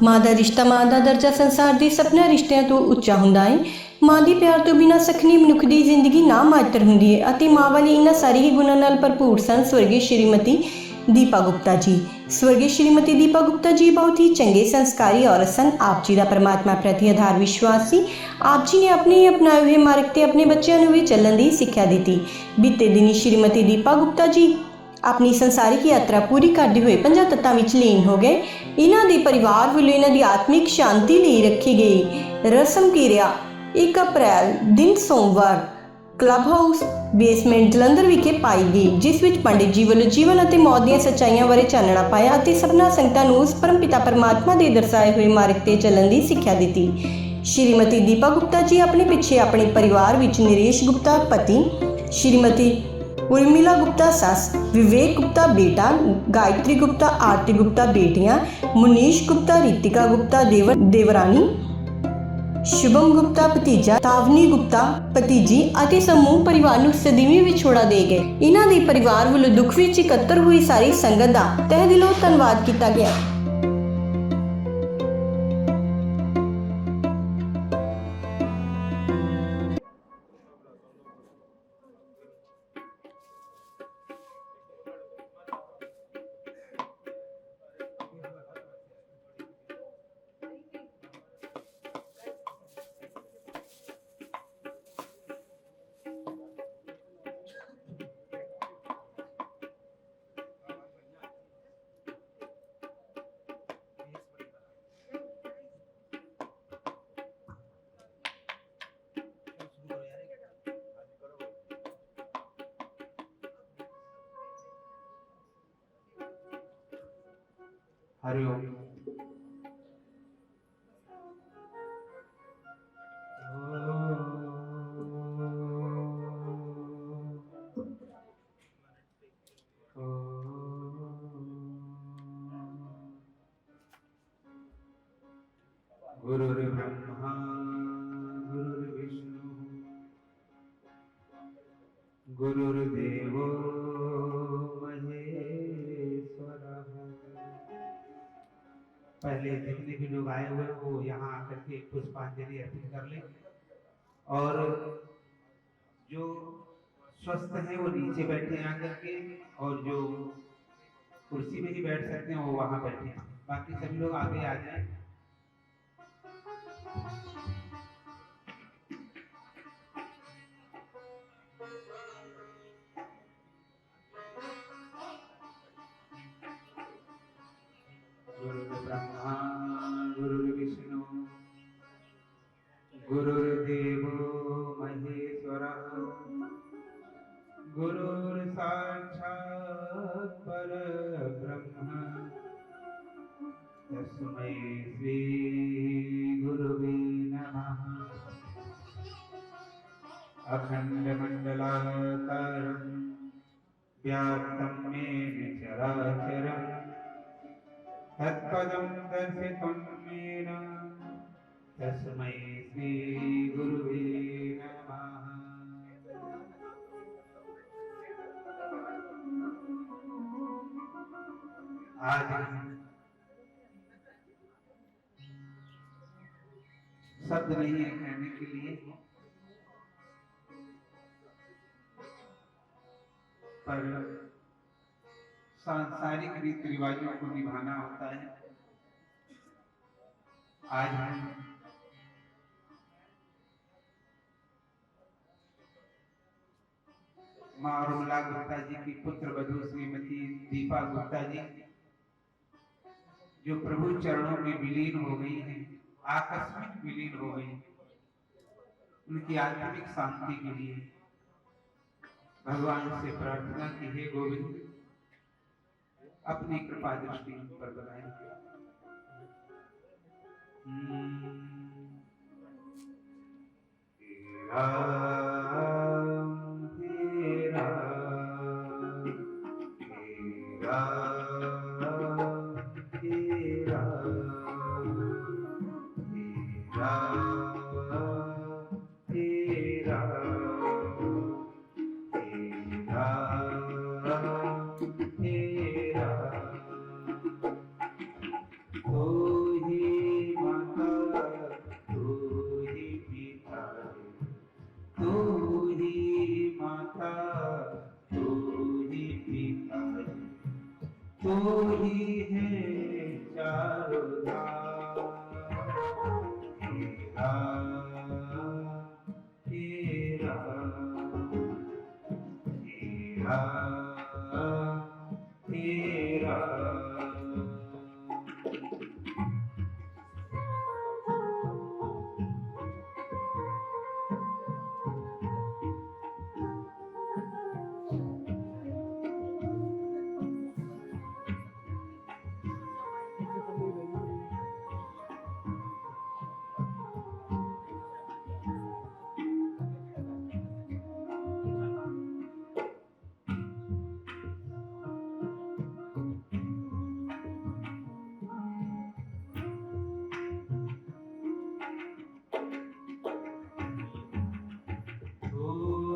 माँ ਦਾ ਰਿਸ਼ਤਾ, ਮਾਂ ਦਾ ਦਰਜਾ ਸੰਸਾਰ ਦੇ ਸਭਨਾਂ ਰਿਸ਼ਤਿਆਂ ਤੋਂ ਉੱਚਾ ਹੁੰਦਾ ਹੈ। ਮਾਂ ਦੇ ਪਿਆਰ ਤੋਂ ਬਿਨਾਂ ਸਖਣੀ ਮਨੁੱਖ ਦੀ ਜ਼ਿੰਦਗੀ ਨਾ ਮਾਤਰ ਹੁੰਦੀ ਹੈ ਅਤੇ ਮਾਂ ਵਾਲੇ ਇਹਨਾਂ ਸਾਰੇ ਹੀ ਗੁਣਾਂ ਨਾਲ ਭਰਪੂਰ ਸਨ ਸਵਰਗੀ ਸ਼੍ਰੀਮਤੀ दीपा गुप्ता जी। स्वर्गीय श्रीमती दीपा गुप्ता जी बहुत ही चंगे संस्कारी औरत सन। आप जी का परमात्मा प्रति आधार विश्वास सी। आप जी ने अपने अपनाए हुए मार्ग ते अपने बच्चों को भी चलने की सिक्ख्या दी। बीते दिन श्रीमती दीपा गुप्ता जी अपनी संसारिक यात्रा पूरी करते हुए 5 तत्तां विच लीन हो गए। इन्हां दे परिवार वालों इन्हां दी आत्मिक शांति लिए रखी गई रस्म क्रिया 1 अप्रैल दिन सोमवार क्लब हाउस बेसमेंट जलंधर विखे पाई गई, जिस विच पंडित जी वालों जीवन और मौत दी सच्चाइयां बारे चानना पाया और सबना संगतां नूं उस परम पिता परमात्मा के दर्शाए हुए मार्ग ते चलण की सिक्ख्या दी। श्रीमती दीपा गुप्ता जी अपने पिछे अपने परिवार विच नरेश गुप्ता पति, श्रीमती उर्मिला गुप्ता सस, विवेक गुप्ता बेटा, गायत्री गुप्ता आरती गुप्ता बेटियां, मुनीश गुप्ता रितिका गुप्ता देवरानी, शुभम गुप्ता भतीजा, तावनी गुप्ता भतीजी ਅਤੇ ਸਮੂਹ परिवार ਨੂੰ सदीवी विछोड़ा दे गए। इन्हां दे परिवार ਵੱਲੋਂ दुख ਵਿੱਚ ਇਕੱਤਰ ਹੋਈ ਸਾਰੀ ਸੰਗਤ ਦਾ ਤਹਿ ਦਿਲੋਂ ਧੰਨਵਾਦ ਕੀਤਾ ਗਿਆ। हरिओम। गुरुर्ब्रह्मा गुरुर्विष्णु गुरुर्देवो महेश्वरः। पहले जितने भी लोग आए हुए वो यहाँ आकर के पुष्पांजलि अर्पित कर ले और जो स्वस्थ हैं वो नीचे बैठे आकर के और जो कुर्सी में ही बैठ सकते हैं वो वहां बैठे। बाकी सभी लोग आगे आ जाएं। गुरुर्ब्रह्मा गुरुर्विष्णु गुरुर्देवो महेश्वरः गुरुर्साक्षात् परब्रह्म तस्मै श्री गुरुवे नमः। अखण्डमण्डलाकारं व्याप्तं येन चराचरं तत्पदं दर्शितं येन तस्मै श्री गुरुवे नमः। आज शब्द नहीं है कहने के लिए, पर सांसारिक रीति रिवाजों को निभाना होता है। आज हम माँ उर्मिला गुप्ता जी की पुत्र वधू श्रीमती दीपा गुप्ता जी जो प्रभु चरणों में विलीन हो गई हैं, आकस्मिक विलीन हो गई, उनकी आत्मिक शांति के लिए भगवान से प्रार्थना की, हे गोविंद अपनी कृपा दृष्टि पर बनाए। तू ही पिता तू ही है चारों धाम तेरा तेरा तेरा तेरा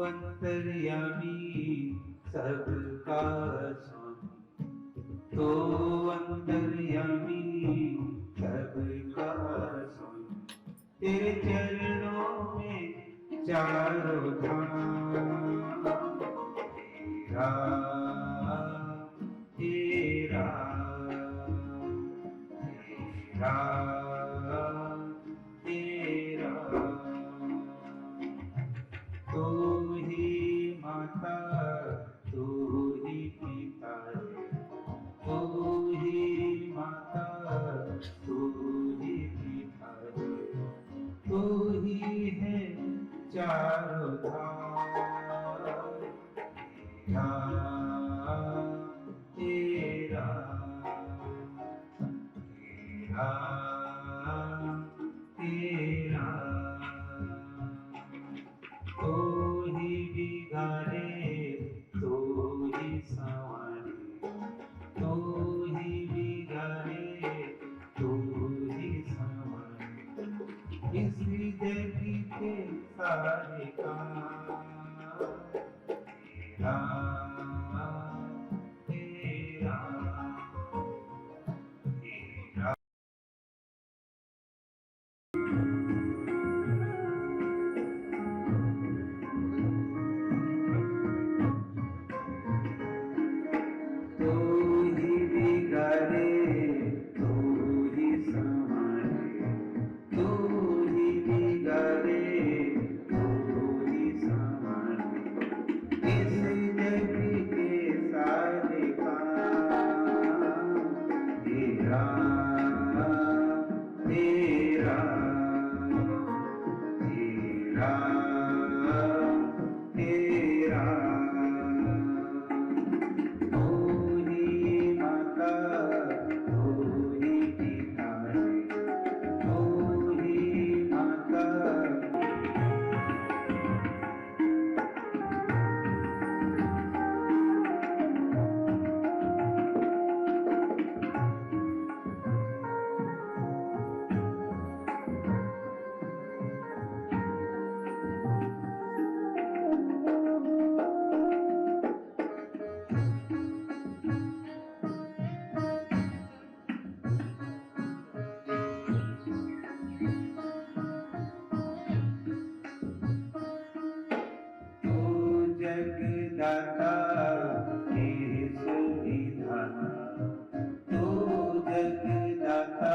अंतर्यामी सबका स्वामी तो अंतर्यामी सबका स्वामी तेरे चरणों में चारों धाम तेरा तेरा तेरा तेरा तू ही माता तू ही पिता तू ही माता तू ही पिता तू ही है चारों धाम तेरा तेरा तेरा तू ही बिगाड़े तू ही संवारे तू ही बिगाड़े तू ही संवारे इसी देवी के सारे काम तेरा तेरा तेरा तू ही बिगाड़े तू ही संवारे तू ही बिगाड़े तू ही संवारे इस जग के सारे काम तेरा तेरा तेरा तेरा तू ही माता तू ही पिता तू ही माता तू जगदाता केशव विधाता तू जगदाता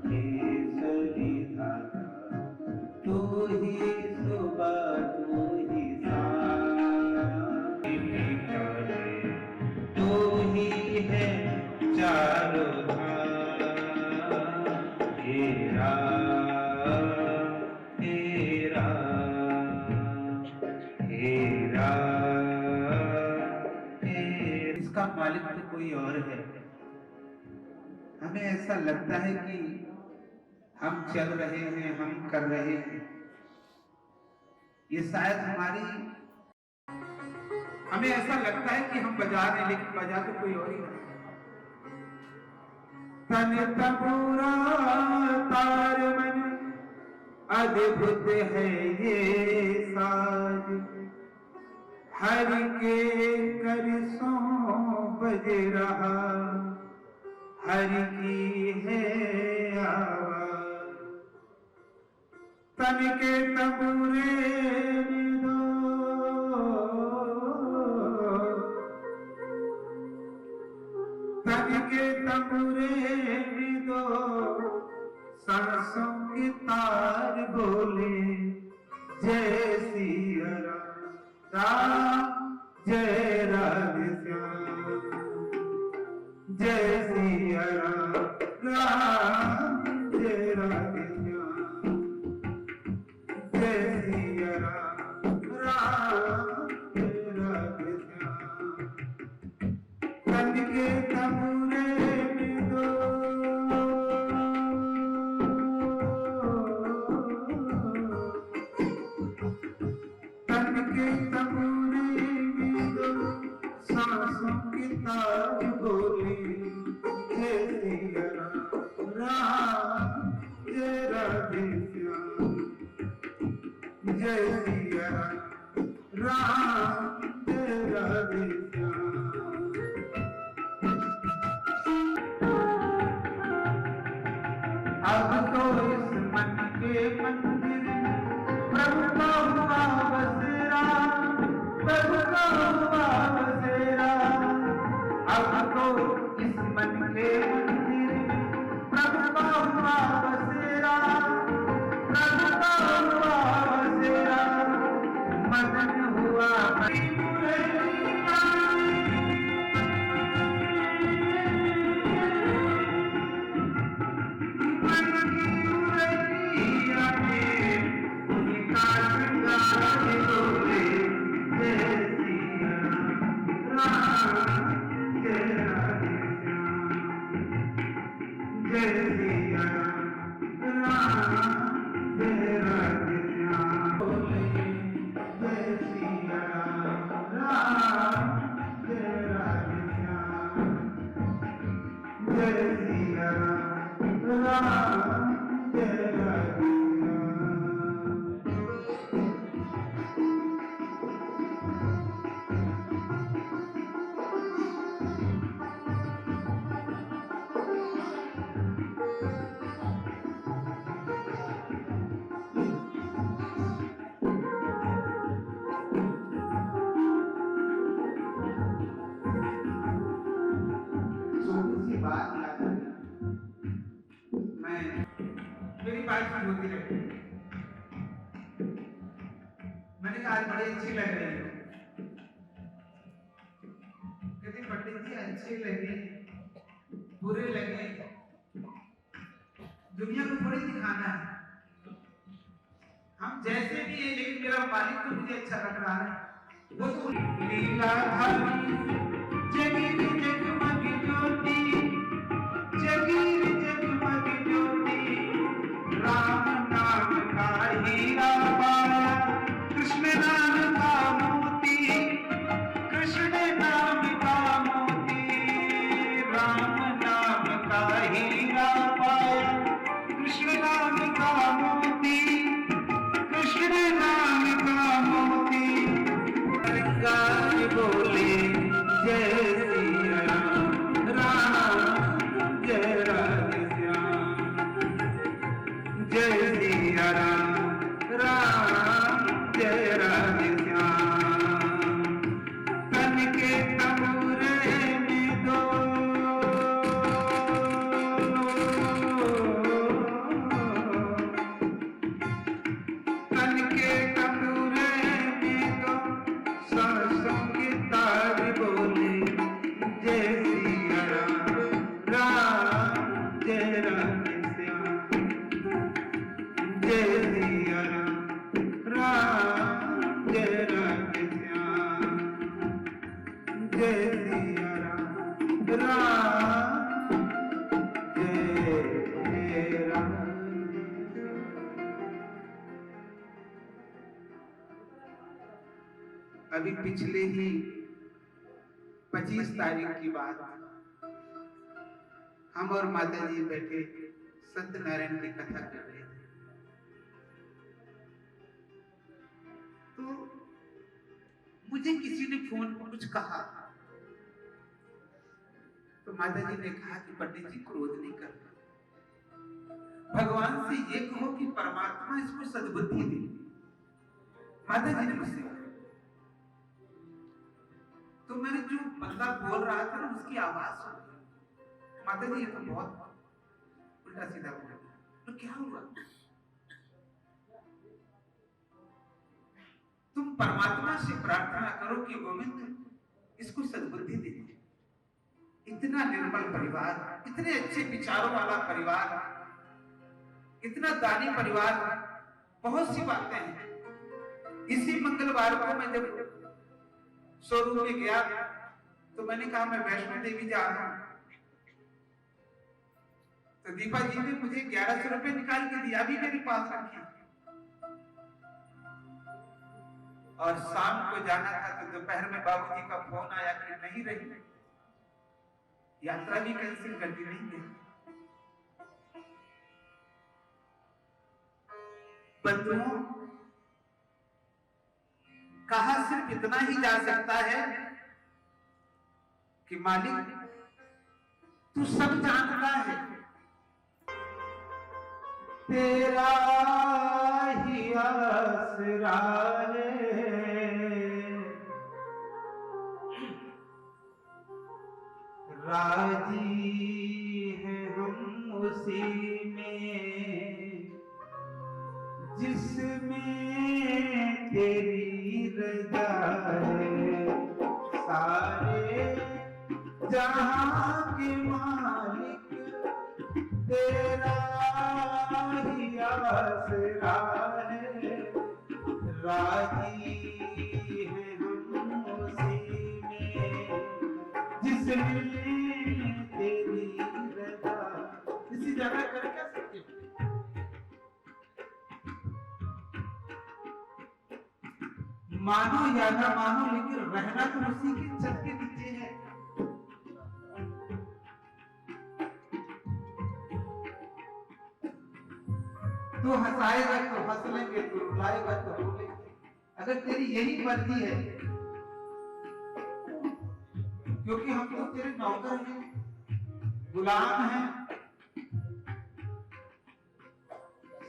केशव विधाता तू ही सुबह तू ही शाम तू ही है चारों धाम तेरा तेरा तेरा इसका मालिक तो कोई और है। हमें ऐसा लगता है कि हम चल रहे हैं हम कर रहे हैं ये शायद हमें ऐसा लगता है कि हम बजा रहे हैं लेकिन बजा तो कोई और ही है। तन तबूरा तार मन अद्भुत है ये साज हरि के कर सो बज रहा हरि की है आवाज तन के तबूरे में दो जय राधे श्याम, जय सिया राम, राम जय राधे श्याम, जय सिया राम, राम जय राधे श्याम। कन के तबूरे में दो तन के तबूरे में दो सांसों की तार बोली, जय सिया राम, राम जय राधे श्याम, जय सिया राम, राम जय राधे श्याम। अब तो इस मन के मंदिर प्रभु का हुआ बसेरा, प्रभु का हुआ बसेरा। अब तो इस मन के मंदिर प्रभु का हुआ बसेरा, प्रभु का हुआ बसेरा। मदन हुआ बात याद आई। मेरी बात होती रहती, मैंने कहा आज बड़ी अच्छी लग रही है। कहती पंडित जी अच्छे लगे बुरे लगे दुनिया को थोड़ी दिखाना है, हम जैसे भी है लेकिन मेरा मालिक तो मुझे अच्छा लग रहा है। वो तो लीला धारी जगीर जगमग ज्योति, जगीर जगमग ज्योति, राम नाम का हीरा पाया, कृष्ण नाम का मोती, कृष्ण नाम का मोती, राम नाम का हीरा पाया, कृष्ण नाम का मोती, कृष्ण नाम का मोती। बोले जय सिया राम, जय राधे श्याम, जय सिया राम, राम जय राधे श्याम। कन के तबूरे में दो कन के तबूरे में दो सांसों की तार बोले जय सिया राम, राम जय राधे श्याम, जय सिया राम, राम जय राधे श्याम, जय सिया राम, राम जय राधे। अभी पिछले ही 25 तारीख की बात, हम और माता जी बैठे सत्यनारायण की कथा कर रहे थे, तो मुझे किसी ने फोन पर कुछ कहा, तो माता जी ने कहा कि पंडित जी क्रोध नहीं करना, भगवान से ये कहो कि परमात्मा इसको सद्बुद्धि दे। माता जी ने मुझसे कहा, तो मैंने जो बंदा बोल रहा था ना उसकी आवाज सुनी, माता जी ये तो बहुत उल्टा सीधा बोला, तो क्या हुआ? तुम तुम परमात्मा से प्रार्थना करो कि गोविंद इसको सद्बुद्धि दे दे। इतना निर्मल परिवार, इतने अच्छे विचारों वाला परिवार, इतना दानी परिवार, बहुत सी बातें हैं। इसी मंगलवार को मैं जब शोरूम में गया तो मैंने कहा मैं वैष्णो देवी जा रहा हूं, तो दीपा जी ने मुझे 1100 रुपए निकाल के दिया, भी मेरे पास रखी। और शाम को जाना था तो दोपहर में बाबूजी का फोन आया कि नहीं रही, यात्रा भी कैंसिल कर दी, नहीं गई। बंधुओं, कहा सिर्फ इतना ही जा सकता है कि मालिक तू सब जानता है, तेरा ही आसरा है, राजी है हम उसी में जिसमें तेरी रजा है। सारे जहां के मालिक तेरा ही आसरा है, राजी है हम उसी में जिसमें तेरी रजा। इसी जगह कर क्या सकते हो? मानो या ना मानो, लेकिन रहना तो उसी के छत के नीचे है। तो हंसाएगा तो हंस लेंगे, तो रुलाएगा तो रो लेंगे, अगर तेरी यही मर्जी है, क्योंकि हम तो तेरे नौकर हैं, गुलाम हैं।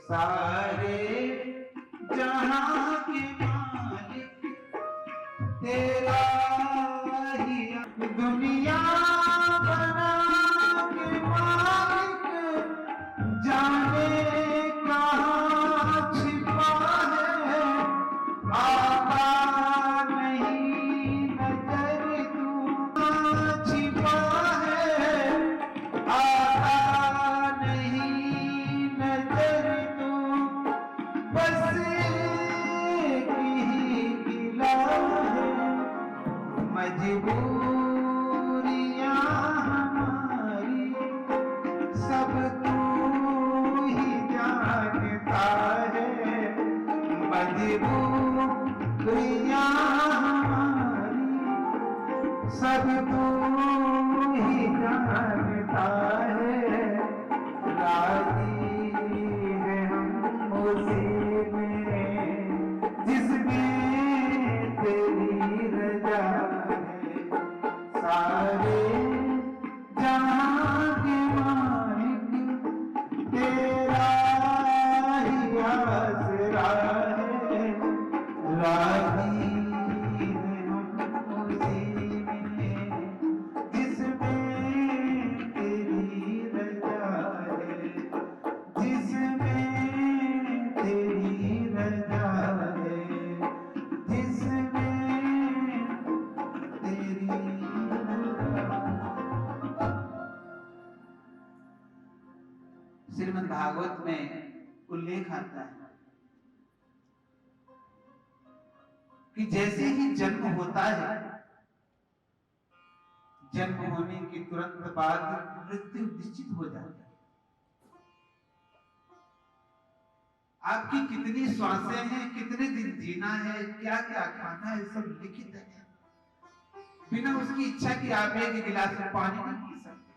सारे जहां के मालिक तेरा ही, दुनिया बना के मालिक जाने कहां छिपा है, आता नहीं नजर तू छिपा है, आता नहीं नजर तू, बस की गिला है, मजबूरियां हमारी सब तू ही जानता है, मजबूरियां हमारी सब तू ही जानता है, राजी है हम उसी में जिसमें तेरी रजा है। सारे जहां के मालिक तेरा ही आसरा है, राजी है हम उसी में जिसमें तेरी रजा है, जिसमें तेरी रजा है, जिसमें तेरी रजा। श्रीमद् भागवत में उल्लेख आता है कि जैसे ही जन्म होता है, जन्म होने के तुरंत बाद मृत्यु निश्चित हो जाती है। आपकी कितनी श्वासें हैं, कितने दिन जीना है, क्या क्या खाना है, सब लिखित है। बिना उसकी इच्छा की आप एक गिलास में पानी नहीं पी सकते,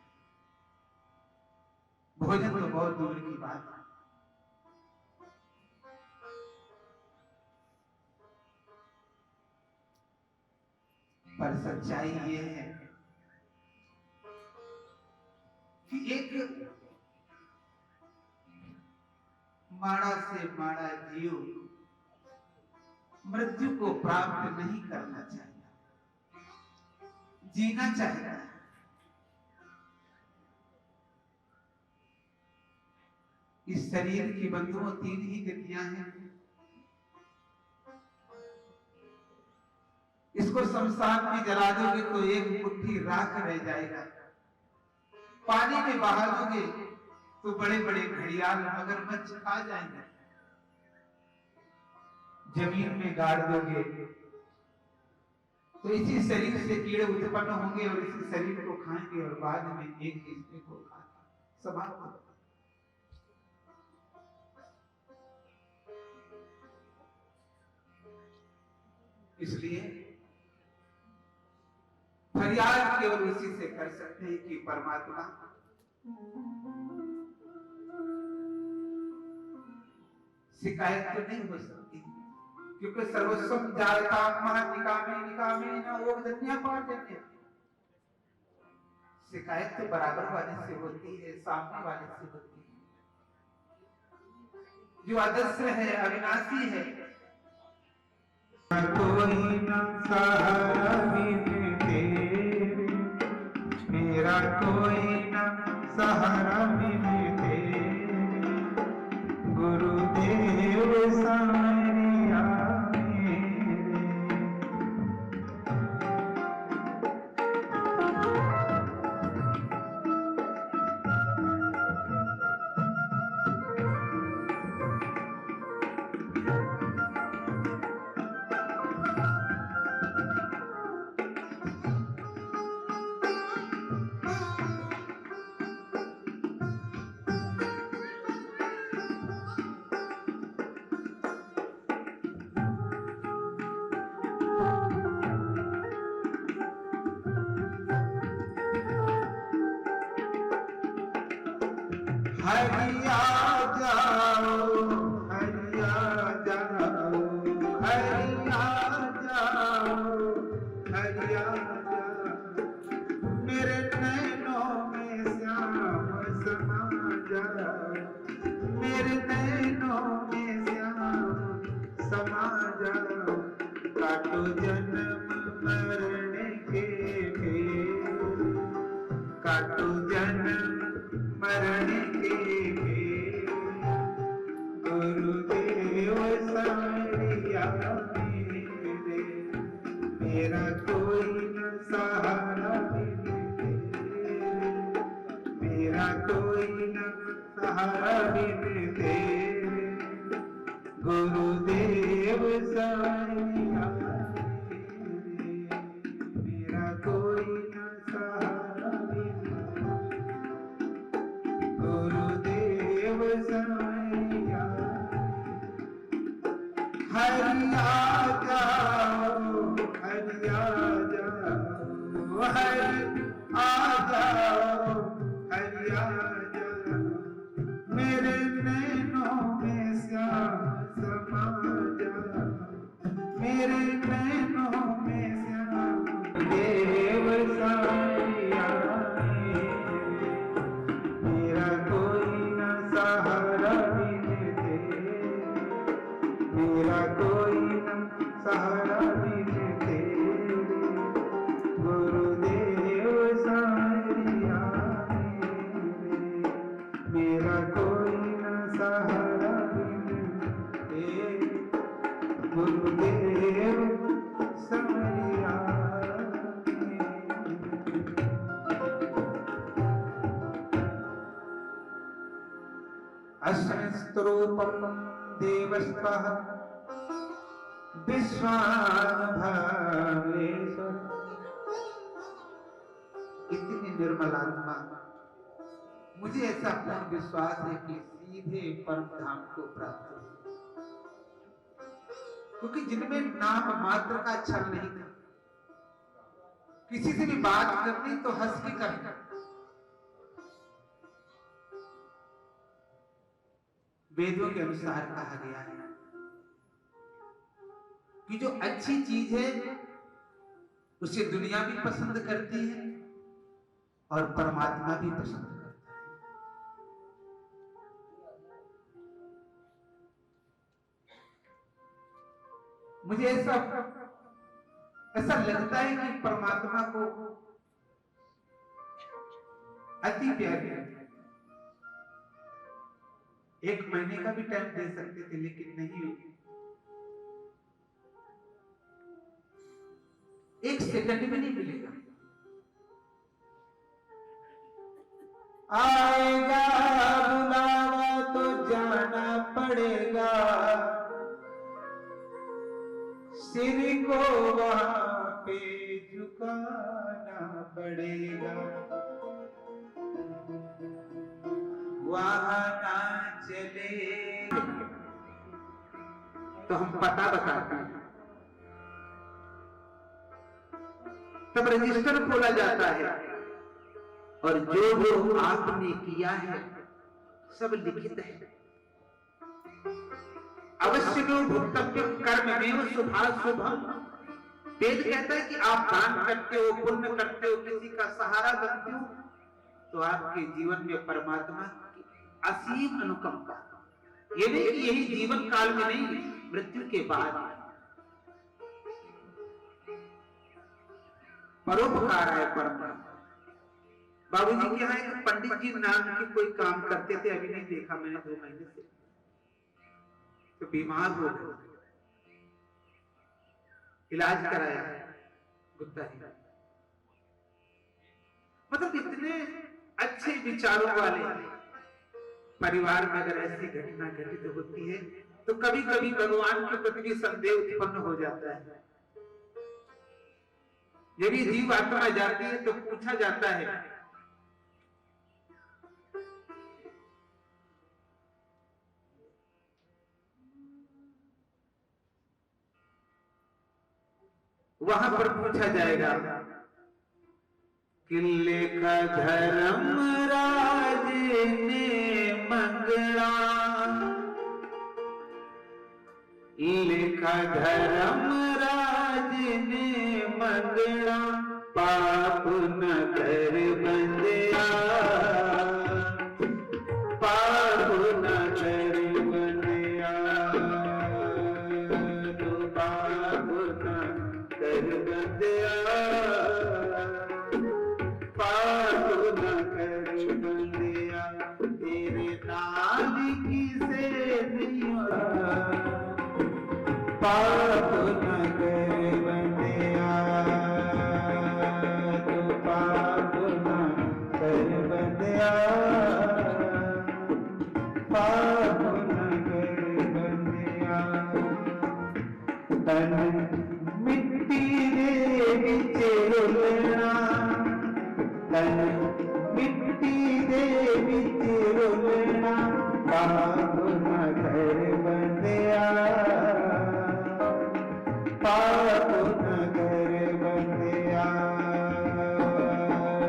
भोजन तो बहुत दूर की बात है। पर सच्चाई ये है कि एक माड़ा से माड़ा जीव मृत्यु को प्राप्त नहीं करना चाहता, जीना चाहता है। इस शरीर की बंधुओं तीन ही गतियां हैं, इसको शमशान में जला दोगे तो एक मुट्ठी राख रह जाएगा, पानी में बहा दोगे तो बड़े बड़े घड़ियाल मगरमच्छ खा जाएंगे, जमीन में गाड़ दोगे तो इसी शरीर से कीड़े उत्पन्न होंगे और इसी शरीर को खाएंगे और बाद में एक दूसरे को खाएंगे, समाप्त हो। इसलिए फरियाद केवल उसी से कर सकते हैं कि परमात्मा शिकायत तो नहीं हो सकती, क्योंकि सर्वस्वम जायता निकामे निकामे ना वो धन्या पाठन्य। शिकायत तो बराबर वाले से होती है, सामने वाले से होती है, जो अदृश्य है, अविनाशी है। कोई न सहारा बिन तेरे, मेरा कोई न सहारा बिन तेरे, गुरुदेव सामरिया मेरे। हरिया जाओ, हरिया जाओ, हरिया जाओ, हरिया जाओ, मेरे नैनों में श्याम समा जाओ, मेरे नैनों में श्याम समा जाओ, काटो जन्म मरण के भेद, काटो जन्म मरण के भेद, गुरुदेव सामरिया मेरे, मेरा कोई न सहारा बिन तेरे, मेरा कोई न सहारा बिन तेरे, गुरुदेव सामरिया मेरे, मेरा कोई न सहारा बिन गुरुदेव सामरिया। हरिया जाओ, हरिया जाओ, हरिया जाओ, हरिया जाओ, मेरे नैनों में श्याम समा जाओ, मेरे नैनों में श्याम देव सामरिया मेरे, मेरा कोई न सहारा बिन तेरे, मेरा कोई न सहारा बिन तेरे, गुरुदेव सामरिया मेरे, मेरा कोई न सहारा बिन तेरे, गुरुदेव सामरिया मेरे। अस्मिस्तरूपं देवस्त्वः विश्वानुभवेश्वर। इतनी निर्मल आत्मा, मुझे ऐसा पूर्ण विश्वास है कि सीधे परम धाम को प्राप्त हो, क्योंकि जिनमें नाम मात्र का छल नहीं था, किसी से भी बात करनी तो हंस के करना। वेदों के अनुसार कहा गया है कि जो अच्छी चीज है उसे दुनिया भी पसंद करती है और परमात्मा भी पसंद करता है। मुझे ऐसा लगता है कि परमात्मा को अति प्यारी, एक महीने का भी टाइम दे सकते थे, लेकिन नहीं। एक सेकंड में नहीं मिलेगा। आएगा बुलावा तो जाना पड़ेगा, सिर को वहां पे झुकाना पड़ेगा, वहां ना चले तो हम पता बताते हैं, तब रजिस्टर खोला जाता है और जो जो आपने किया है सब लिखित है। अवश्य जो भुक्तव्य कर्म में शुभाशुभम, वेद कहता है कि आप दान करते हो, पुण्य करते हो, किसी का सहारा बनते हो, तो आपके जीवन में परमात्मा की असीम अनुकंपा, ये नहीं कि यही जीवन काल में नहीं, मृत्यु के बाद परोपकार है परमात्मा। बाबूजी के यहाँ एक पंडित जी नाम के कोई काम करते थे, अभी नहीं देखा मैंने 2 महीने से, तो बीमार हो गए, इलाज कराया गुप्ता जी। मतलब इतने अच्छे विचारों वाले परिवार में अगर ऐसी घटना घटित होती है तो कभी कभी भगवान के प्रति भी संदेह उत्पन्न हो जाता है। जब ये जीव आत्मा जाती है तो पूछा जाता है वहां पर पूछा जाएगा कि लेखा धर्मराज ने मंगला, लेखा धर्मराज ने मंगला, पाप न कर बंदिया, पाप न कर बंदिया, तो पाप न कर बंदिया, पाप न कर बंदिया, तेरे नाम की से दिया, पाप न कर बंदिया, तो पाप न कर बंदिया, पाप न कर बंदिया, तन मिट्टी दे विच रोलना, तन मिट्टी दे विच रोलना, पाप न कर बंदिया, पाप न कर बंदिया,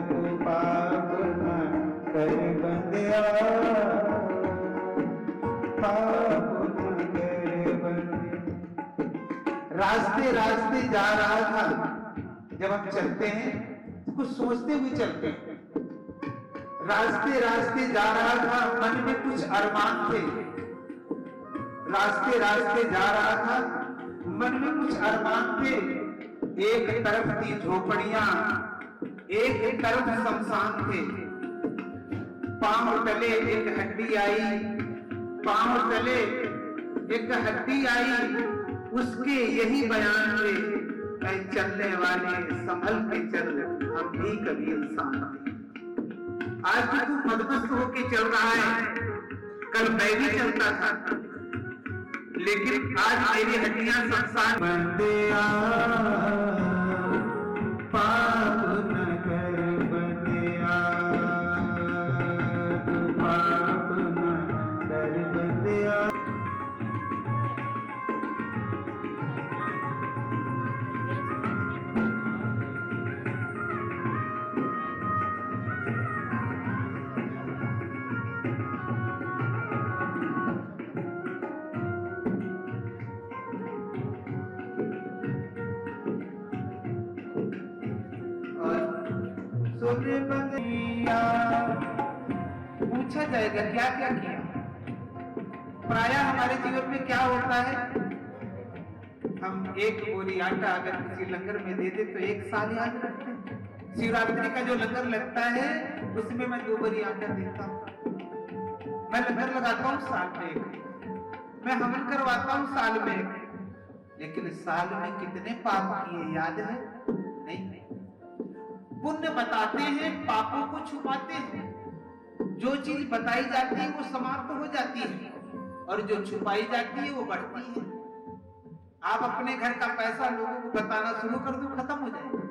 तू पाप न कर बंदिया, पाप न कर बंदिया। रास्ते रास्ते जा रहा था, जब हम चलते हैं कुछ सोचते हुए चलते हैं, रास्ते रास्ते जा रहा था, मन में कुछ अरमान थे, रास्ते रास्ते जा रहा था, मन में कुछ अरमान थे, एक तरफ थी झोपड़ियां, एक तरफ शमशान थे, पांव तले एक हड्डी आई, पांव तले एक हड्डी आई, उसके यही बयान थे, ऐ चलने वाले संभल के चल, हम भी कभी इंसान थे। आज भी तू मदमस्त होके चल रहा है, कल मैं भी चलता था, लेकिन आज मेरी हड्डियां शमशान बंदिया, पाप न कर बंदिया, तू पाप न कर बंदिया। पूछा जाएगा क्या क्या किया। प्रायः हमारे जीवन में क्या होता है, हम एक बोरी आटा अगर किसी लंगर में दे दे तो 1 साल याद रखते हैं। शिवरात्रि का जो लंगर लगता है उसमें मैं 2 बोरी आटा देता हूँ, मैं लंगर लगाता हूँ साल में 1, मैं हवन करवाता हूँ साल में 1, लेकिन इस साल में कितने पाप किए याद है? नहीं, पुण्य बताते हैं, पापों को छुपाते हैं। जो चीज बताई जाती है वो समाप्त हो जाती है और जो छुपाई जाती है वो बढ़ती है। आप अपने घर का पैसा लोगों को बताना शुरू कर दो, खत्म हो जाएगा।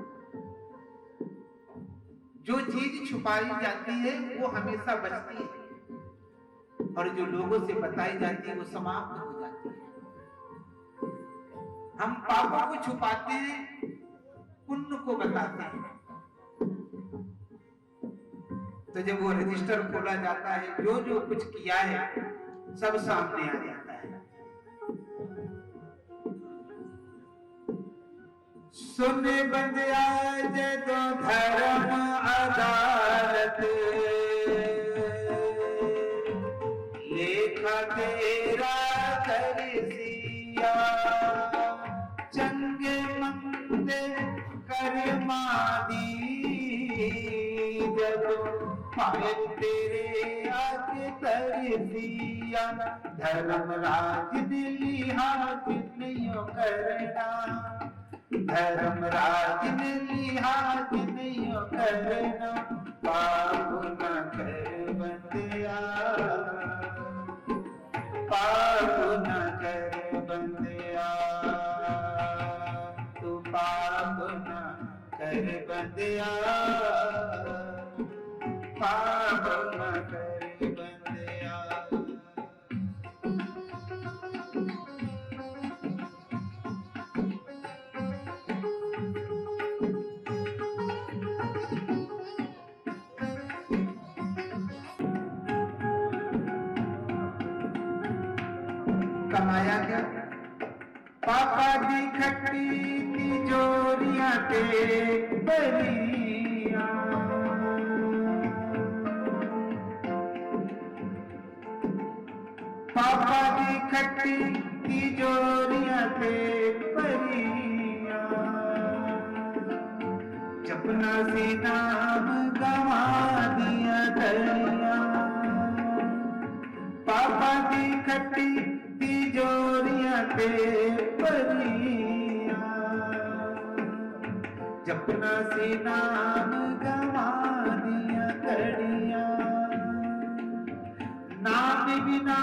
जो चीज छुपाई जाती है वो हमेशा बचती है और जो लोगों से बताई जाती है वो समाप्त हो जाती है। हम पापों को छुपाते हैं, पुण्य को बताते हैं। तो जब वो रजिस्टर खोला जाता है, जो जो कुछ किया है सब सामने आ जाता है। सुन बंदिया जदों धर्म अदालत, लेखा तेरा करसिया, चंगे मंदे कर्मा दी, जदों पाए तेरे आगे तरसिया, धर्मराज ने लिहाज नहीं करना, धर्मराज ने लिहाज नहीं करना, पाप न कर बंदिया, पाप न कर बंदिया, तू पाप न कर बंदिया, पाप न कर बंदिया। कमाया क्या? पापा दी खट्टी तिजोरियां ते बलिया, पापा दी खट्टी तिजोरियां ते बलिया, जपना से नाम गवा दिया दरिया, पापा दी खट्टी तिजोरियां ते बलिया, जपना से नाम गवा दिया कड़िया, नाम बिना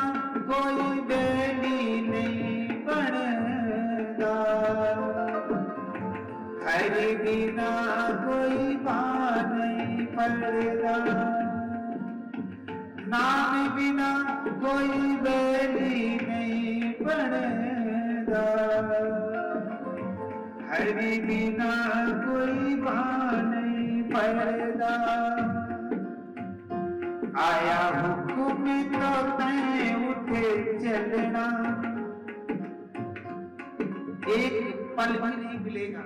कोई बेली नहीं बनता, हरि बिना कोई बात नहीं पड़ता, नाम बिना कोई बेली नहीं बनता, हरि बिना कोई बात नहीं पड़ता, आया हुक्म तो तय उठे चलना, एक पल भी नहीं मिलेगा।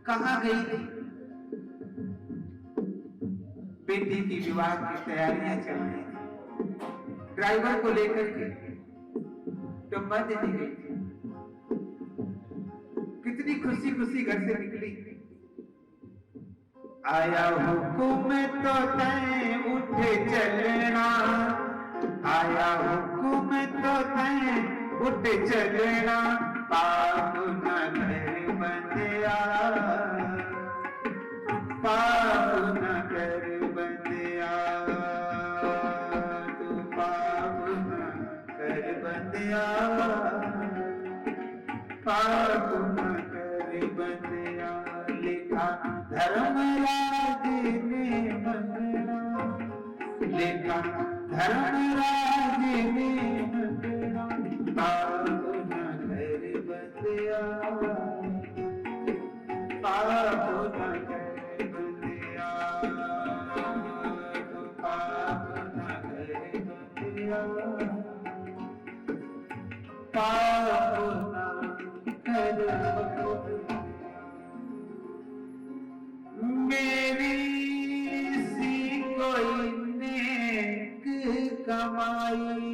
कहां गई थी? बेटी की विवाह की तैयारियां चल रही थी, ड्राइवर को लेकर के तो मध्य नहीं गई थी। कितनी खुशी खुशी घर से निकली, आया हुक्म तो तय उठे चलना, आया हुक्म तो तय उठे चलना, पाप न कर बंदिया, पाप न कर बंदिया, तू पाप न कर बंदिया, पाप न कर बंदिया, लिखा धर्मराज ने मंगना, लिखा धर्मराज ने मंगना, पाप न कर बंदिया, पाप न कर बंदिया, तो पाप न कर बंदिया, पाप न कर बंदिया। मेरी सी कोई नेक कमाई,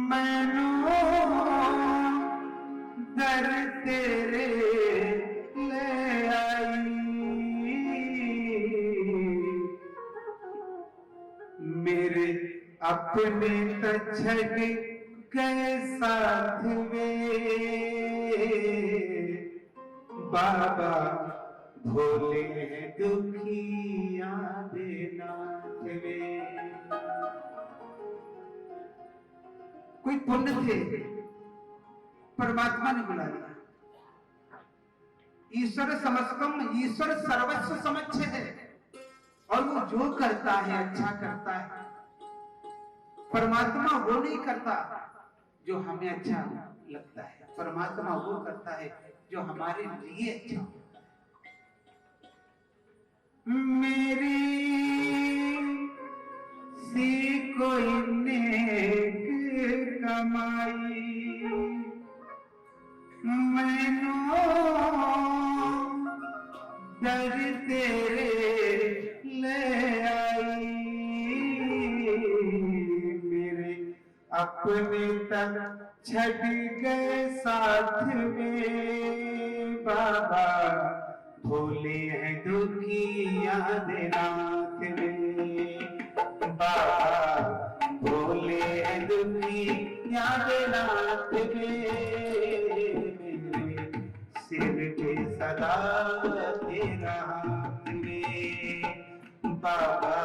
मैनू दर तेरे ले आई, मेरे अपने तछग गए साथ वे बाबा भोले हैं दुखिया देनाथ वे। कोई पुण्य थे, परमात्मा ने बुला लिया। ईश्वर समस्तम, ईश्वर सर्वस्व समक्ष है और वो जो करता है अच्छा करता है। परमात्मा वो नहीं करता जो हमें अच्छा लगता है, परमात्मा वो करता है जो हमारे लिए अच्छा होता है। मेरी सी कोई नेक कमाई मैनू दर तेरे ले आई। मेरे अपने तक छड़ गए साथ में बाबा भोले हैं दुखिया देनाथ में। बाबा भोले हैं दुखिया देनाथ में। मेरे सिर पे सदा तेरा हाथ में। बाबा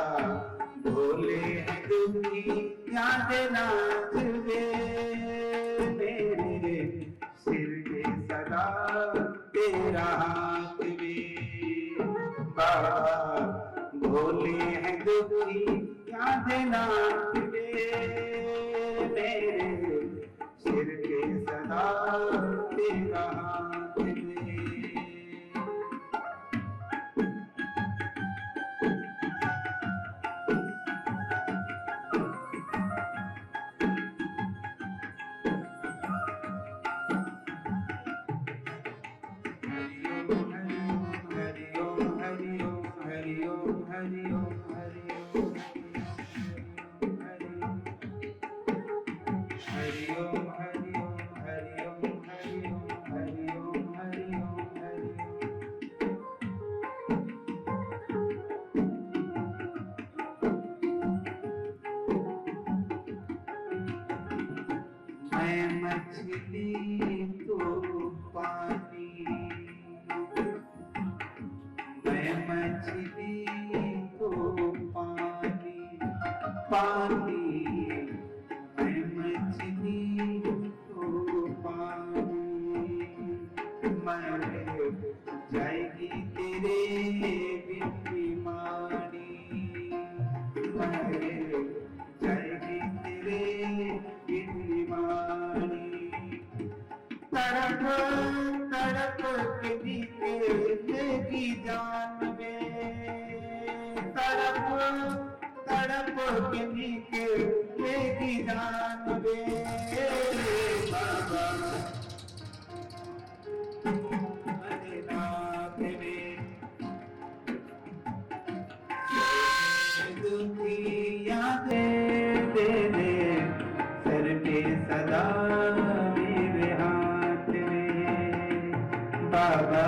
भोले हैं दुखिया देनाथ में। मेरे सिर पे सदा तेरा हाथ में। बाबा भोले हैं दुखिया देनाथ में। मेरे सिर पे सदा तेरा हाथ में। मछली तो पानी, मैं मछली तो पानी, पानी मैं मछली तो पानी। मर जाएगी तेरे बीमारी, मर जाएगी तेरे बीमारी। तड़प तड़प के निकलेगी जान में। तड़प तड़प के निकलेगी जान में। बाबा अनाथ में दुखिया दे दे सर पे सदा मेरे हाथ में। बाबा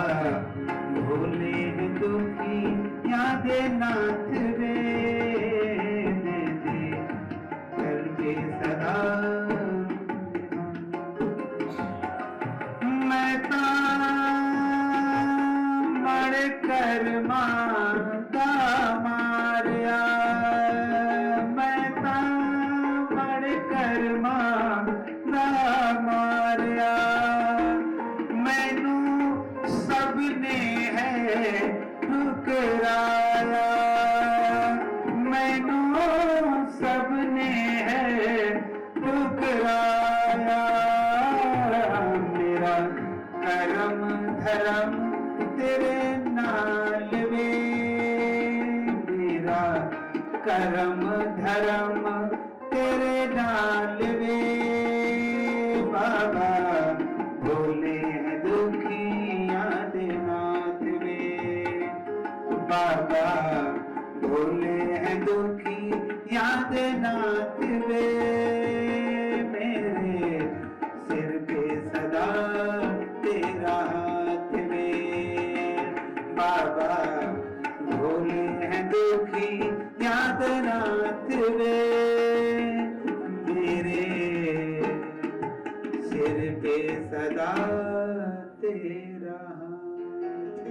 भोले दुखिया देनाथ वे। दे दे सर पे सदा। मैं तो मर कर मांगा मारिया। मैं तो मर कर मांगा मारिया। मैनू सबने है ठुकराया। मैनू सबने है ठुकराया। मेरा करम धर्म तेरे नाल वे। मेरा करम धर्म तेरे नाल वे। बाबा भोले हैं दुखिया देनाथ वे। बाबा भोले हैं दुखिया देनाथ वे। मेरे सिर पे सदा तेरा हाथ में। बाबा भोले हैं दुखिया देनाथ वे। मेरे सदा तेरा हाथ।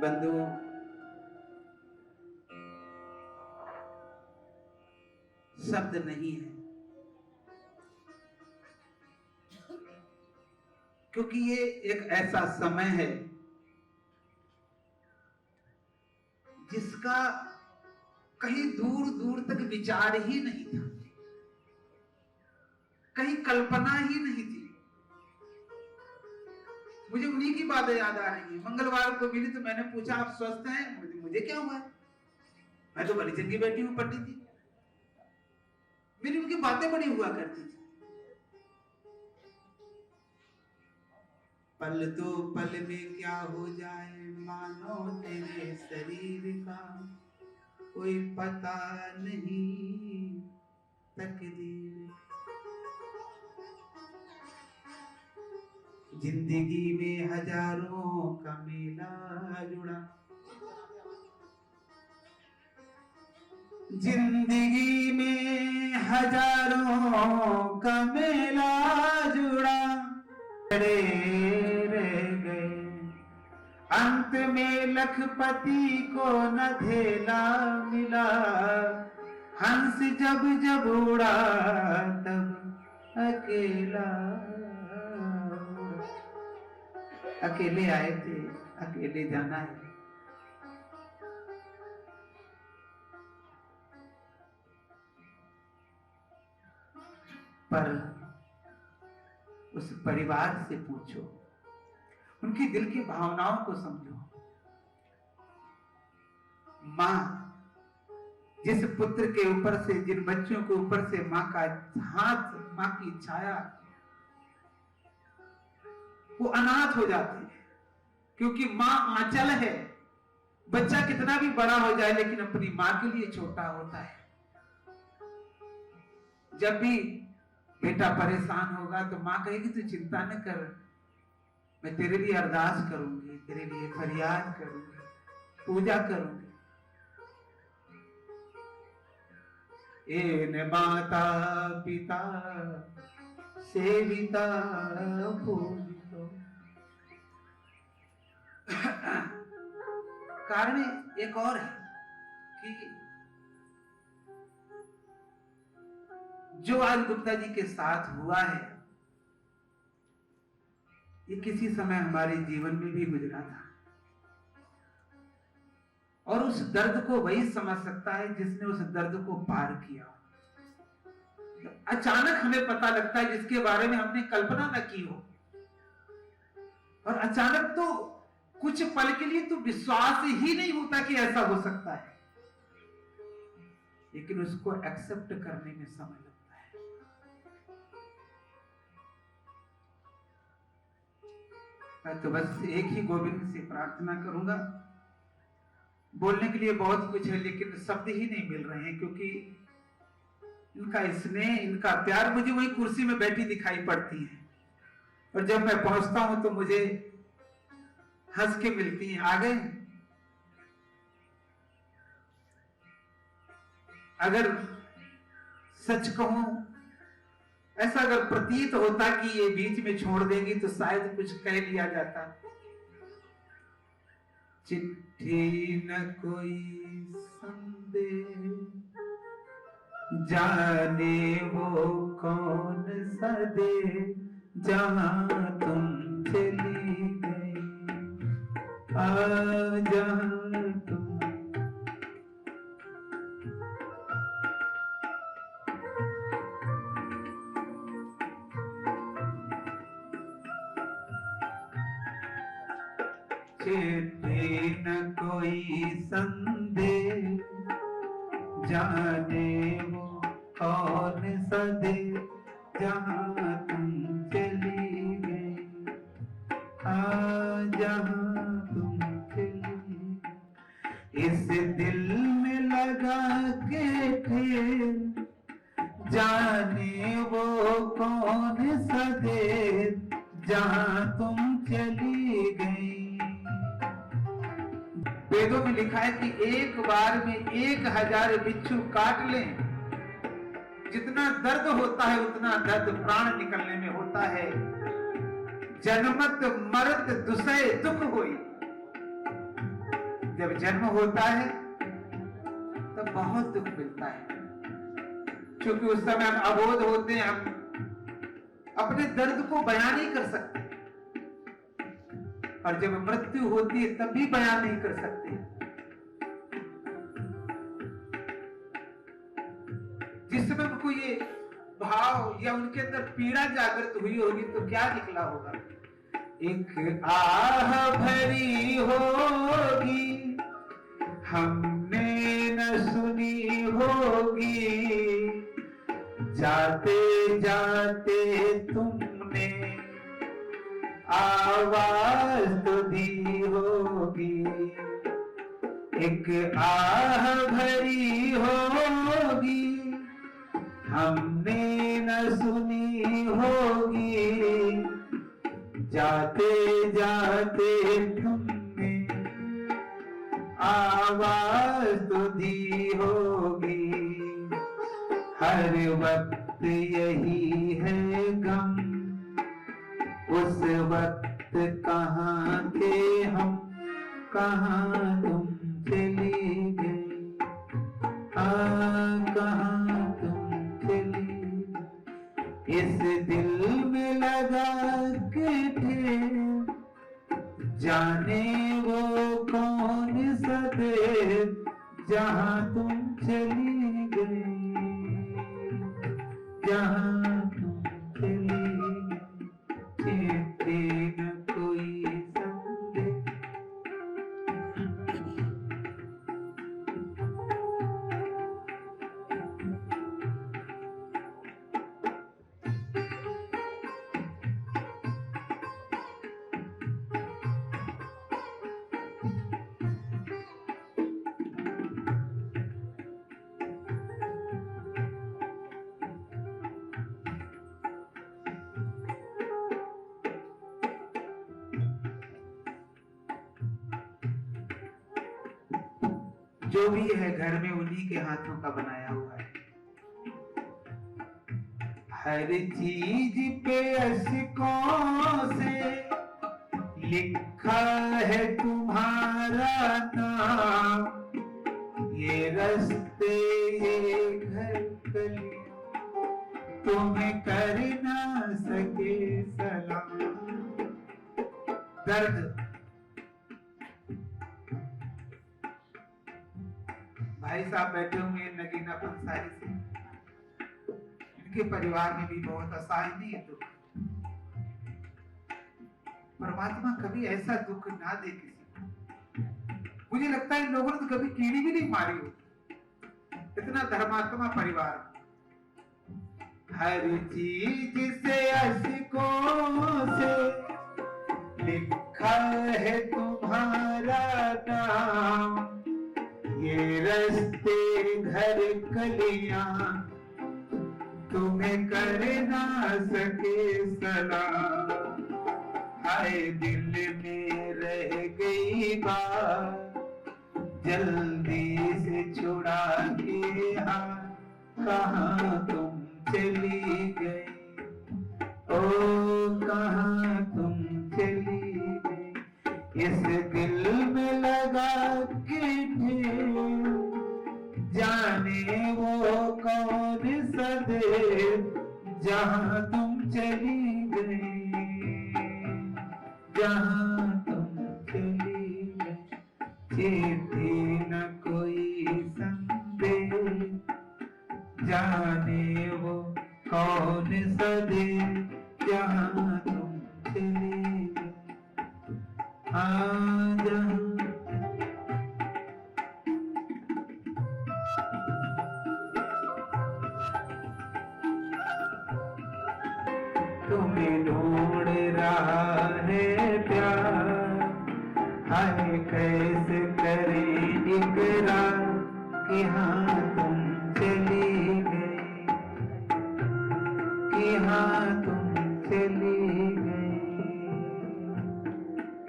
बंधुओं, शब्द नहीं है, क्योंकि ये एक ऐसा समय है जिसका कहीं दूर दूर तक विचार ही नहीं था, कहीं कल्पना ही नहीं थी। मुझे उन्हीं की बातें याद आ रही है। मंगलवार को मिली तो मैंने पूछा, आप स्वस्थ हैं? मुझे क्या हुआ है, मैं तो बड़ी चंगी बैठी हूँ पंडित जी। मेरी उनकी बातें बड़ी हुआ करती थी। पल दो पल में क्या हो जाए मानो तेरे शरीर का कोई पता नहीं तकदीर। जिंदगी में हजारों का मेला जुड़ा, जिंदगी में हजारों का मेला जुड़ा, खड़े रह गए अंत में लखपति को न धेला मिला। हंस जब जब उड़ा तब अकेला उड़ा। अकेले आए थे, अकेले जाना है। पर उस परिवार से पूछो, उनकी दिल की भावनाओं को समझो। मां जिस पुत्र के ऊपर से, जिन बच्चों के ऊपर से मां का हाथ, मां की छाया, वो अनाथ हो जाते हैं, क्योंकि मां आंचल है। बच्चा कितना भी बड़ा हो जाए लेकिन अपनी मां के लिए छोटा होता है। जब भी बेटा परेशान होगा तो मां कहेगी तू चिंता न कर, मैं तेरे लिए अरदास करूंगी, तेरे लिए फरियाद करूंगी, पूजा करूंगी। एन माता पिता सेविता पूजितो। कारण एक और है कि जो आज गुप्ता जी के साथ हुआ है, ये किसी समय हमारे जीवन में भी गुजरा था, और उस दर्द को वही समझ सकता है जिसने उस दर्द को पार किया। अचानक हमें पता लगता है जिसके बारे में हमने कल्पना न की हो, और अचानक तो कुछ पल के लिए तो विश्वास ही नहीं होता कि ऐसा हो सकता है, लेकिन उसको एक्सेप्ट करने में समय लगता है। मैं तो बस एक ही गोविंद से प्रार्थना करूंगा। बोलने के लिए बहुत कुछ है लेकिन शब्द ही नहीं मिल रहे हैं, क्योंकि इनका स्नेह, इनका प्यार मुझे वही कुर्सी में बैठी दिखाई पड़ती है, और जब मैं पहुंचता हूं तो मुझे हंस के मिलती हैं। आ गए? अगर सच कहूं, ऐसा अगर प्रतीत होता कि ये बीच में छोड़ देंगी तो शायद कुछ कह लिया जाता। चिट्ठी न कोई संदेश, जाने वो कौन सा दे, जहां तुम चली गई, जहां तुम। चिट्ठी न कोई संदेश, जाने वो कौन सा दे, जहां तुम चली गई, जहां तुम चली गई। इस दिल में लगा के फिर, जाने वो कौन सा दे, जहां तुम चली गई। वेदों में लिखा है कि एक बार में 1000 बिच्छू काट लें जितना दर्द होता है उतना दर्द प्राण निकलने में होता है। जन्मत मरत दुसै दुख होई। जब जन्म होता है तब बहुत दुख मिलता है, क्योंकि उस समय हम अबोध होते हैं, हम अपने दर्द को बयान नहीं कर सकते, और जब मृत्यु होती है तब भी बयान नहीं कर सकते। जिस समय उनको ये भाव या उनके अंदर पीड़ा जागृत हुई होगी तो क्या निकला होगा? एक आह भरी होगी हमने न सुनी होगी, जाते जाते तुमने आवाज तो दी होगी। एक आह भरी होगी हमने न सुनी होगी, जाते जाते तुमने आवाज तो दी होगी। हर वक्त यही है गम, उस वक्त कहाँ थे हम, कहाँ तुम चली गई, कहाँ तुम चली गई। इस दिल में लगा के थे जाने वो कौन सा देर, जहाँ तुम चली गई, जहाँ तुम चली गई। चेते न कोई संदेह। जो भी है घर में उन्हीं के हाथों का बनाया हुआ है। हर चीज पे अशकों से लिखा है तुम्हारा नाम, ये रस्ते ये घर गली तुम्हें कर ना सके सलाम। दर्द भाई साहब बैठे हुए हैं नगीना पंसारी से, इनके परिवार में भी बहुत असहनीय दुख। परमात्मा कभी ऐसा दुख ना दे किसी को। मुझे लगता है इन लोगों ने तो कभी कीड़ी भी नहीं मारी होती, इतना धर्मात्मा परिवार। हर चीज से अशकों से लिखा है तुम्हारा नाम, ये रस्ते घर कलियां तुम्हें कर ना सके सलाम। हाय दिल में रह गई बात, जल्दी से छुड़ा के हाथ, कहाँ तुम चली गई, ओ कहाँ तुम चली गई। इस दिल में लगा के जाने वो कौन सा देर, जहाँ तुम चली गई, जहाँ तुम चली गई। चिट्ठी न कोई संदेश, जाने वो कौन सा देर, जहाँ तुम चली गई। जहाँ तुम्हें ढूंढ रहा है प्यार, हाय कैसे करे इकरार कि हाँ तुम चली गई, कि हाँ तुम चली गई,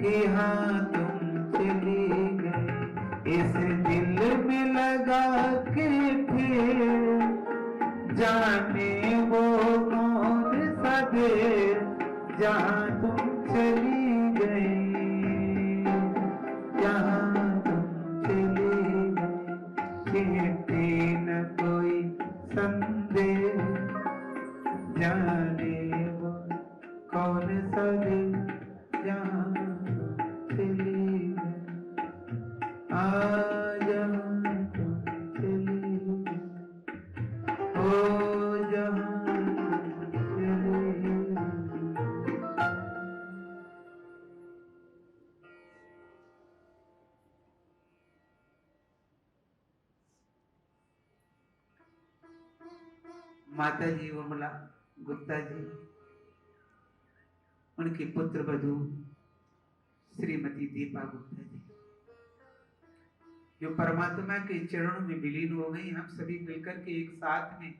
कि हाँ तुम चली गई। इस दिल में लगा के फिर जान जहाँ तुम चली गई, जहाँ तुम चली गई, चिट्ठी न कोई संदेश, जाने वो कौन सा दिल जहाँ चली गई, आ जहाँ तुम चली गई, ओ जहाँ चली गई। माता जी उर्मिला गुप्ता जी, उनके पुत्र वधू श्रीमती दीपा गुप्ता जी, जो परमात्मा के चरणों में विलीन हो गई। हम सभी मिलकर के एक साथ में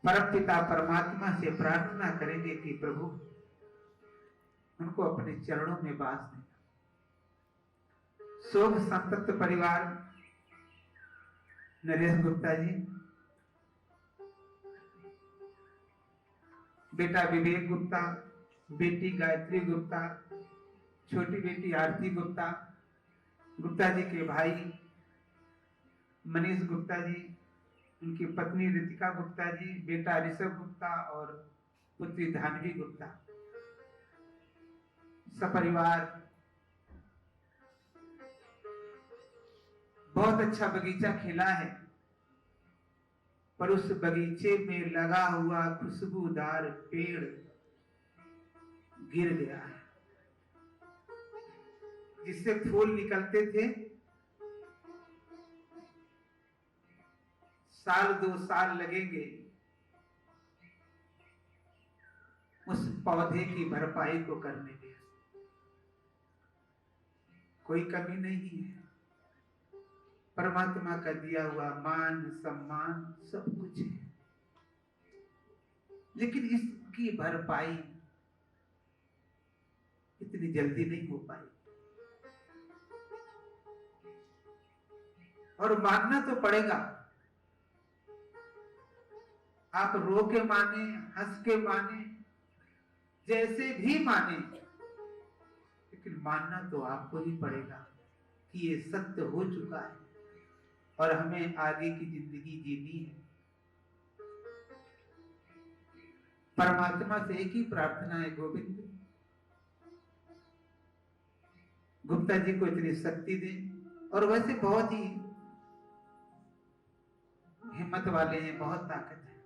परमपिता परमात्मा से प्रार्थना करेंगे कि प्रभु उनको अपने चरणों में वास देना। शोक संतप्त परिवार नरेश गुप्ता जी, बेटा विवेक गुप्ता, बेटी गायत्री गुप्ता, छोटी बेटी आरती गुप्ता, गुप्ता जी के भाई मनीष गुप्ता जी, उनकी पत्नी रितिका गुप्ता जी, बेटा ऋषभ गुप्ता और पुत्री धानवी गुप्ता, सपरिवार बहुत अच्छा बगीचा खिला है, पर उस बगीचे में लगा हुआ खुशबूदार पेड़ गिर गया है, जिससे फूल निकलते थे। साल 2 साल लगेंगे उस पौधे की भरपाई को करने में। कोई कमी नहीं है, परमात्मा का दिया हुआ मान सम्मान सब कुछ है, लेकिन इसकी भरपाई इतनी जल्दी नहीं हो पाई। और मानना तो पड़ेगा, आप रो के माने, हंस के माने, जैसे भी माने, लेकिन मानना तो आपको ही पड़ेगा कि ये सत्य हो चुका है और हमें आगे की जिंदगी जीनी है। परमात्मा से एक ही प्रार्थना है, गोविंद गुप्ता जी को इतनी शक्ति दे। और वैसे बहुत ही हिम्मत वाले हैं, बहुत ताकत है।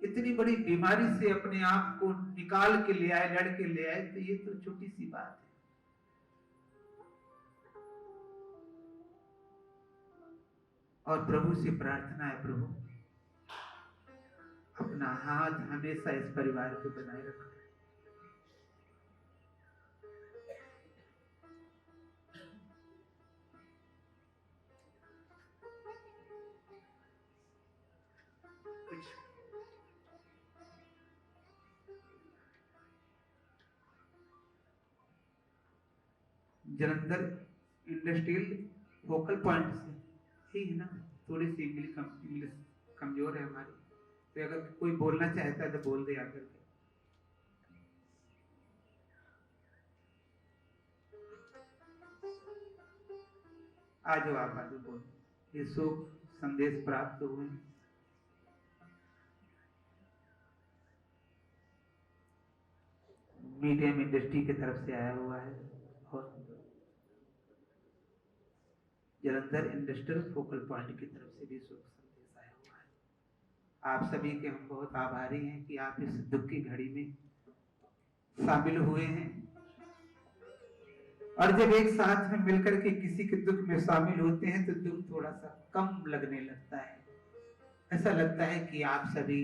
इतनी बड़ी बीमारी से अपने आप को निकाल के ले आए, लड़ के ले आए, तो ये तो छोटी सी बात है। और प्रभु से प्रार्थना है, प्रभु अपना हाथ हमेशा इस परिवार पे बनाए रखो। जलंधर इंडस्ट्रियल फोकल पॉइंट से ही है ना, थोड़ी सी इंग्लिश कमजोर है हमारी, तो अगर कोई बोलना चाहता है तो बोल दे आकर के। आज आप आज बोल, ये शोक संदेश प्राप्त हुए। मीडियम इंडस्ट्री की तरफ से आया हुआ है और जलंधर इंडस्ट्रियल फोकल पॉइंट की तरफ से भी शोक संदेश आया हुआ है। आप सभी के हम बहुत आभारी हैं कि आप इस दुख की घड़ी में शामिल हुए हैं। और जब एक साथ में मिलकर के किसी के दुख में शामिल होते हैं तो दुख थोड़ा सा कम लगने लगता है। ऐसा लगता है कि आप सभी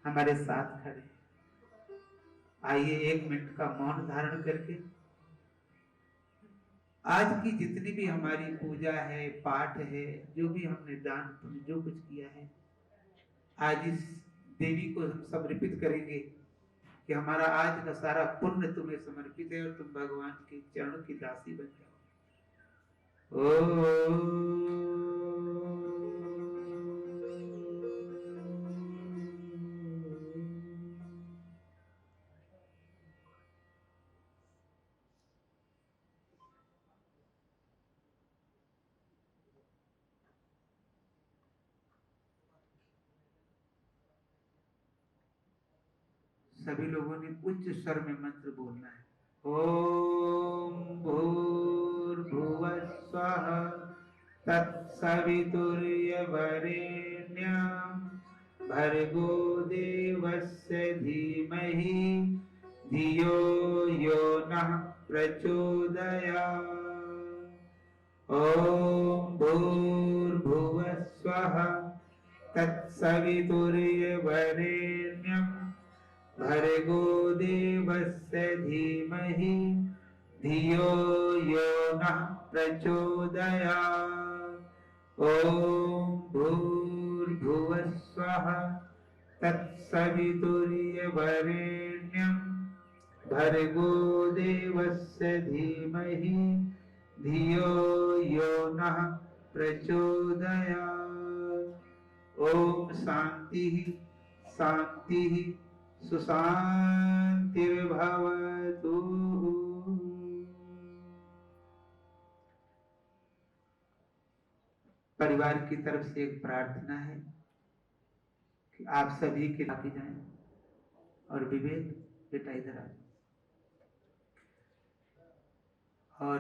हमारे साथ खड़े। आइए 1 मिनट का मौन धारण करके आज की जितनी भी हमारी पूजा है, पाठ है, जो भी हमने दान पुण्य जो कुछ किया है, आज इस देवी को हम समर्पित करेंगे कि हमारा आज का सारा पुण्य तुम्हें समर्पित है और तुम भगवान के चरणों की दासी बन जाओ। ओ सभी लोगों ने उच्च स्वर में मंत्र बोलना है। ओम भूर्भुवः स्वः तत्सवितुर्वरेण्यं भर्गो देवस्य धीमहि धियो यो नः प्रचोदयात्। ओम भूर्भुवः स्वः तत्सवितुर्वरेण्यं भर्गो देवस्य धीमहि धियो यो नः प्रचोदयात्। ओम भूर्भुवः स्वः तत्सवितुर्वरेण्यं भर्गो देवस्य धीमहि धियो यो नः प्रचोदयात्। ओम शांति शांति सुशांतिर्भवतु। परिवार की तरफ से एक प्रार्थना है कि आप सभी के आगे जाएं। और विवेक बेटा इधर आ जाओ। और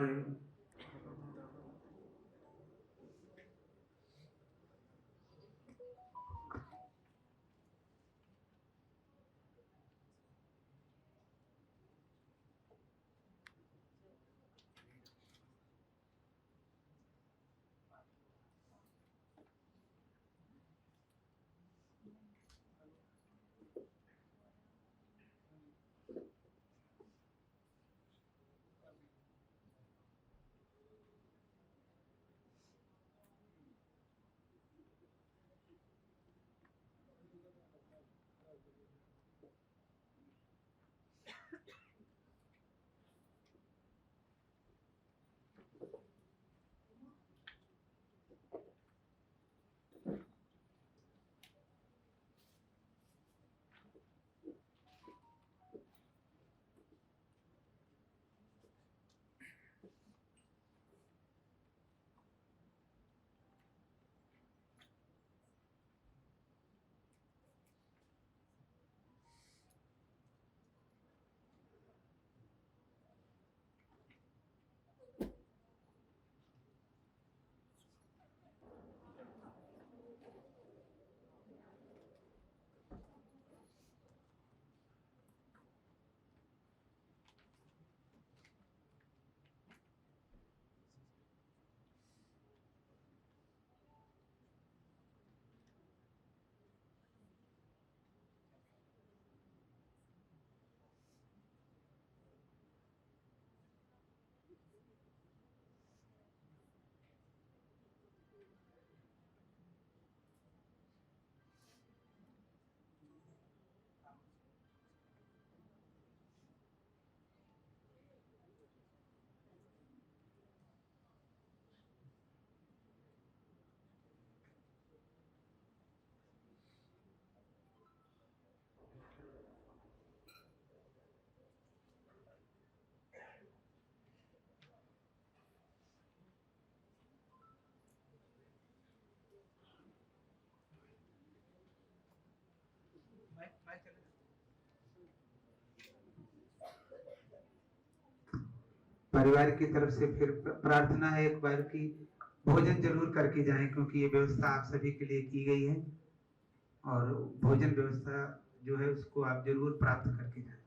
परिवार की तरफ से फिर प्रार्थना है एक बार की भोजन जरूर करके जाएं, क्योंकि ये व्यवस्था आप सभी के लिए की गई है और भोजन व्यवस्था जो है उसको आप जरूर प्राप्त करके जाएं।